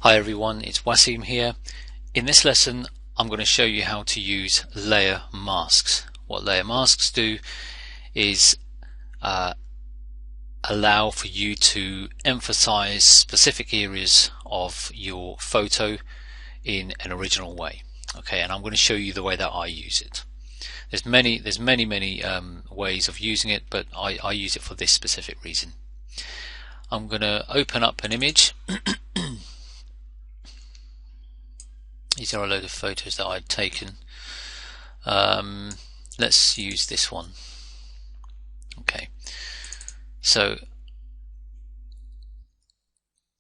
Hi everyone, it's Wasim here. In this lesson I'm going to show you how to use layer masks. What layer masks do is allow for you to emphasize specific areas of your photo in an original way. Okay, and I'm going to show you the way that I use it. There's many ways of using it, but I use it for this specific reason. I'm going to open up an image. These are a load of photos that I'd taken. Let's use this one. Okay, so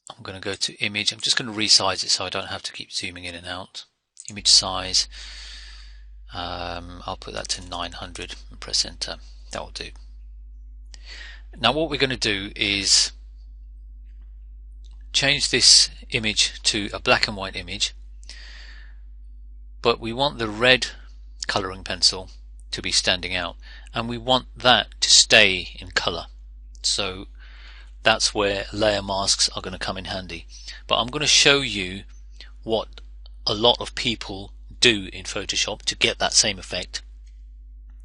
I'm going to go to image. I'm just going to resize it so I don't have to keep zooming in and out. Image size, I'll put that to 900 and press enter. That will do. Now what we're going to do is change this image to a black and white image, but we want the red coloring pencil to be standing out, and we want that to stay in color. So that's where layer masks are going to come in handy. But I'm going to show you what a lot of people do in Photoshop to get that same effect.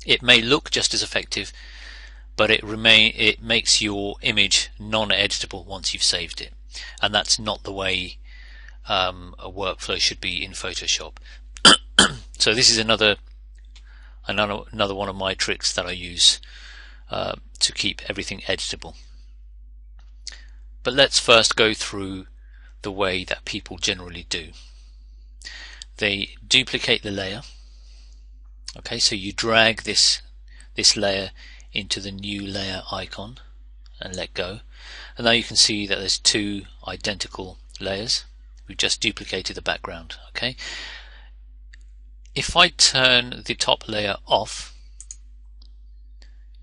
It may look just as effective, but it makes your image non-editable once you've saved it, and that's not the way a workflow should be in Photoshop. So this is another one of my tricks that I use to keep everything editable. But let's first go through the way that people generally do. They duplicate the layer. Okay, so you drag this layer into the new layer icon and let go, and now you can see that there's two identical layers. We've just duplicated the background. Okay, if I turn the top layer off,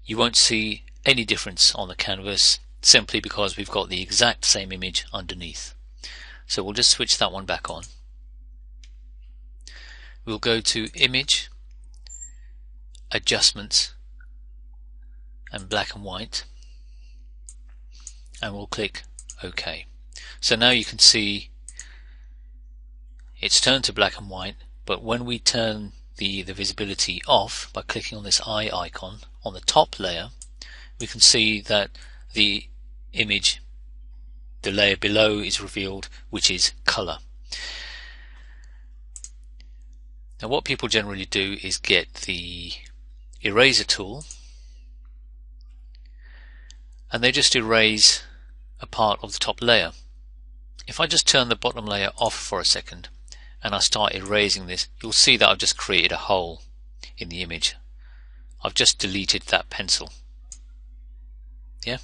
you won't see any difference on the canvas, simply because we've got the exact same image underneath. So we'll just switch that one back on. We'll go to Image, Adjustments, and Black and White, and we'll click OK. So now you can see it's turned to black and white, but when we turn the visibility off by clicking on this eye icon on the top layer, we can see that the image, the layer below, is revealed, which is color. Now what people generally do is get the eraser tool and they just erase a part of the top layer. If I just turn the bottom layer off for a second and I start erasing this, you'll see that I've just created a hole in the image. I've just deleted that pencil. Yeah?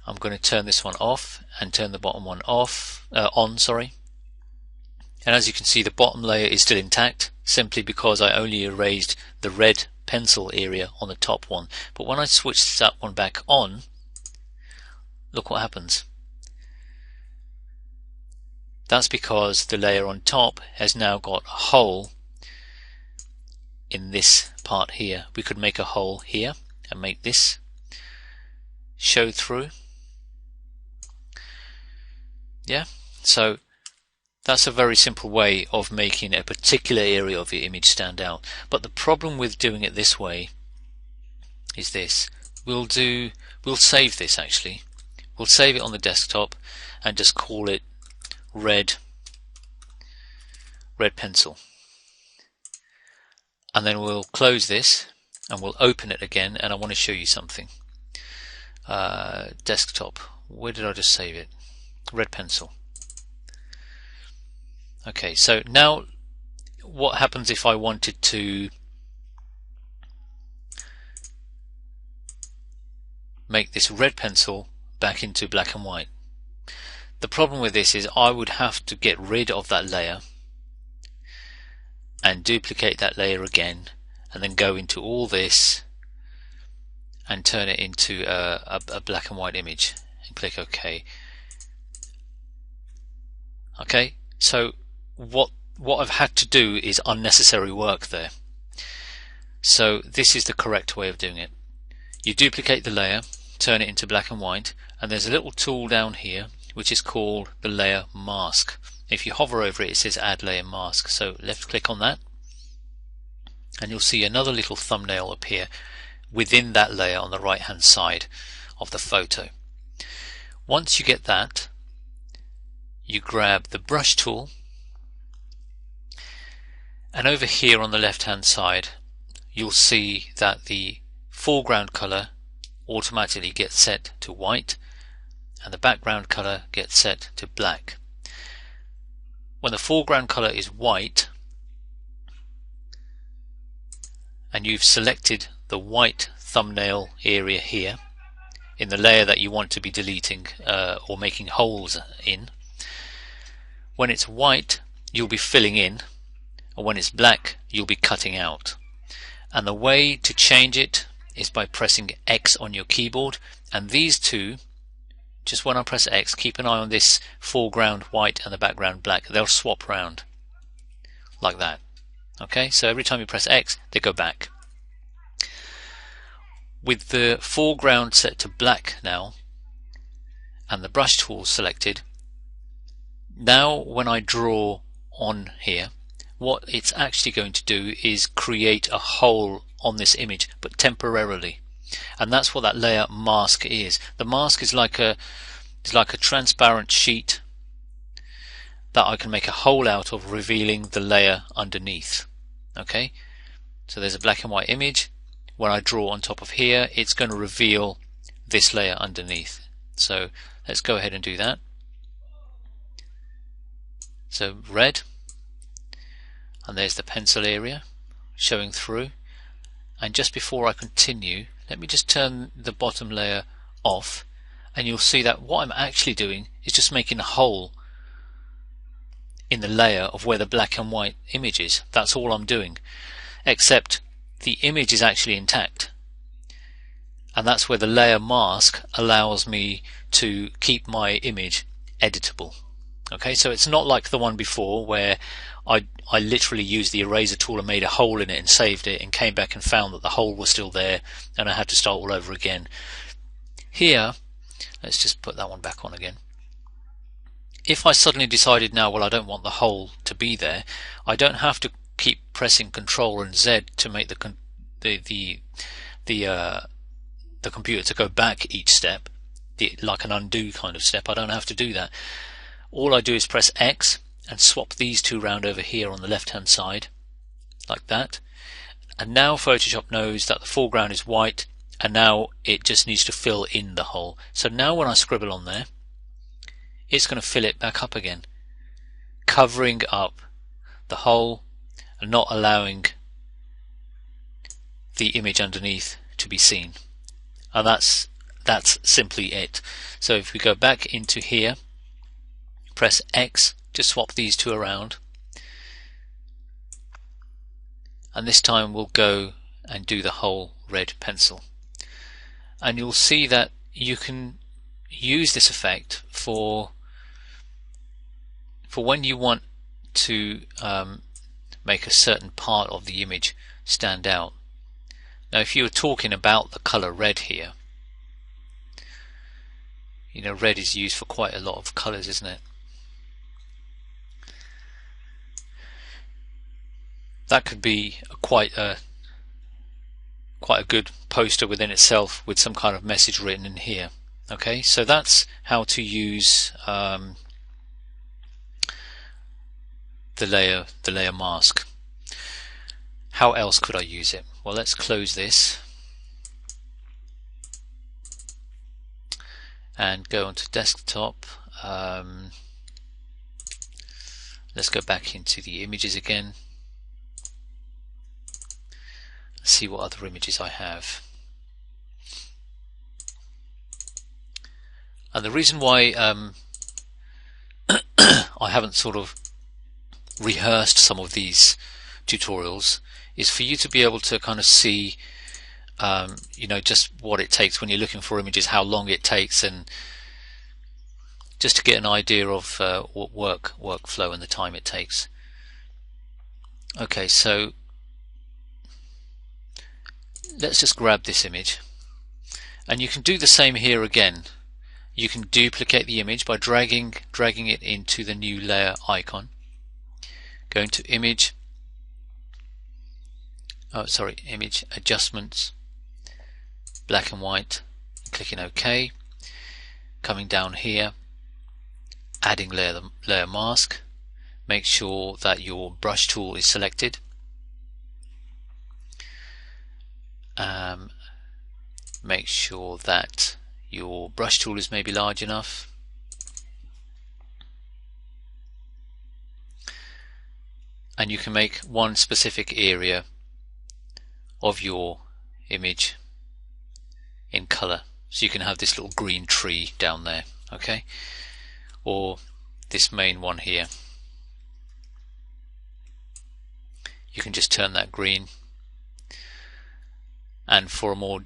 I'm going to turn this one off and turn the bottom one on, sorry. And as you can see, the bottom layer is still intact, simply because I only erased the red pencil area on the top one. But when I switch that one back on, look what happens. That's because the layer on top has now got a hole in this part here. We could make a hole here and make this show through. Yeah, so that's a very simple way of making a particular area of your image stand out. But the problem with doing it this way is this. We'll save this actually. We'll save it on the desktop and just call it red pencil. And then we'll close this and we'll open it again, and I want to show you something. Desktop. Where did I just save it? Red pencil. Okay, so now what happens if I wanted to make this red pencil back into black and white? The problem with this is I would have to get rid of that layer and duplicate that layer again, and then go into all this and turn it into a black and white image and click OK. Okay, so what I've had to do is unnecessary work there. So this is the correct way of doing it. You duplicate the layer, turn it into black and white, and there's a little tool down here which is called the layer mask. If you hover over it, it says add layer mask. So left click on that and you'll see another little thumbnail appear within that layer on the right hand side of the photo. Once you get that, you grab the brush tool, and over here on the left hand side you'll see that the foreground color automatically gets set to white and the background color gets set to black. When the foreground color is white and you've selected the white thumbnail area here in the layer that you want to be deleting or making holes in, when it's white you'll be filling in, and when it's black you'll be cutting out. And the way to change it is by pressing X on your keyboard, and these two, just when I press X, keep an eye on this foreground white and the background black. They'll swap round like that. Okay, so every time you press X they go back. With the foreground set to black now and the brush tool selected, now when I draw on here, what it's actually going to do is create a hole on this image, but temporarily. And that's what that layer mask is. The mask is like a transparent sheet that I can make a hole out of, revealing the layer underneath. Okay, so there's a black and white image. When I draw on top of here, it's going to reveal this layer underneath. So let's go ahead and do that. So red, and there's the pencil area showing through. And just before I continue, let me just turn the bottom layer off, and you'll see that what I'm actually doing is just making a hole in the layer of where the black and white image is. That's all I'm doing, except the image is actually intact, and that's where the layer mask allows me to keep my image editable. Okay, so it's not like the one before where I literally used the eraser tool and made a hole in it and saved it and came back and found that the hole was still there and I had to start all over again. Here, let's just put that one back on again. If I suddenly decided now, well, I don't want the hole to be there, I don't have to keep pressing Control and Z to make the computer to go back each step, like an undo kind of step. I don't have to do that. All I do is press X and swap these two round over here on the left hand side like that, and now Photoshop knows that the foreground is white, and now it just needs to fill in the hole. So now when I scribble on there, it's going to fill it back up again, covering up the hole and not allowing the image underneath to be seen. And that's simply it. So if we go back into here, press X to swap these two around, and this time we'll go and do the whole red pencil, and you'll see that you can use this effect for when you want to make a certain part of the image stand out. Now if you were talking about the color red here, you know, red is used for quite a lot of colors, isn't it? That could be quite a good poster within itself with some kind of message written in here. Okay, so that's how to use the layer mask. How else could I use it? Well, let's close this and go onto desktop. Let's go back into the images again. See what other images I have. And the reason why I haven't sort of rehearsed some of these tutorials is for you to be able to kind of see you know, just what it takes when you're looking for images, how long it takes, and just to get an idea of what workflow and the time it takes. Okay, so let's just grab this image, and you can do the same here again. You can duplicate the image by dragging it into the new layer icon, going to image adjustments, black and white, clicking OK, coming down here, adding layer mask. Make sure that your brush tool is selected. Make sure that your brush tool is maybe large enough. And you can make one specific area of your image in color. So you can have this little green tree down there, okay? Or this main one here. You can just turn that green. And for a more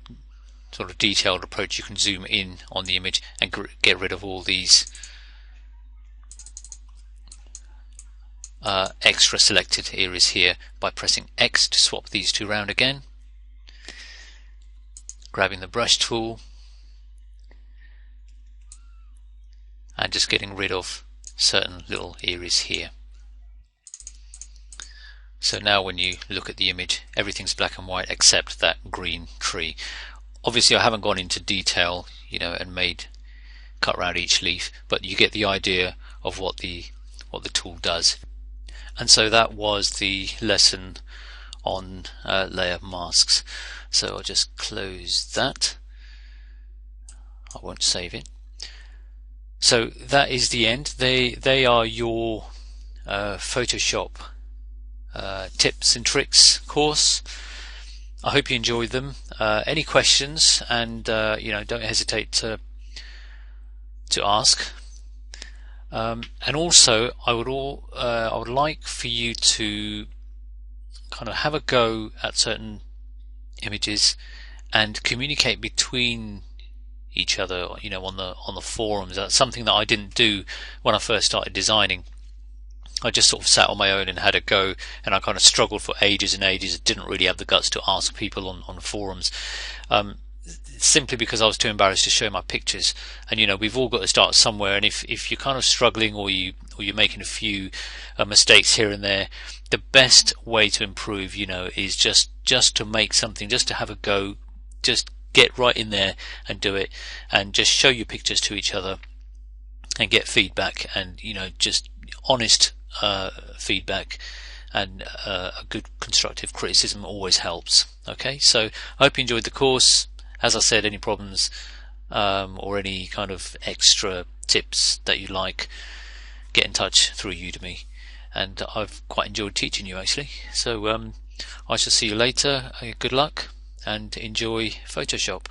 sort of detailed approach, you can zoom in on the image and get rid of all these extra selected areas here by pressing X to swap these two round again, grabbing the brush tool and just getting rid of certain little areas here. So now when you look at the image, everything's black and white except that green tree. Obviously I haven't gone into detail, and cut around each leaf, but you get the idea of what the tool does. And so that was the lesson on layer masks. So I'll just close that. I won't save it. So that is the end. They are your Photoshop tips and tricks course. I hope you enjoyed them. Any questions, and don't hesitate to ask. And also, I would like for you to kind of have a go at certain images and communicate between each other, on the forums. That's something that I didn't do when I first started designing. I just sort of sat on my own and had a go, and I kind of struggled for ages and ages. I didn't really have the guts to ask people on forums, simply because I was too embarrassed to show my pictures. And we've all got to start somewhere, and if you're kind of struggling or you're making a few mistakes here and there, the best way to improve is just to make something, just to have a go, just get right in there and do it, and just show your pictures to each other and get feedback, and just honest feedback, and a good constructive criticism always helps. Okay, so I hope you enjoyed the course. As I said, any problems or any kind of extra tips that you like, get in touch through Udemy, and I've quite enjoyed teaching you actually. So I shall see you later. Good luck and enjoy Photoshop.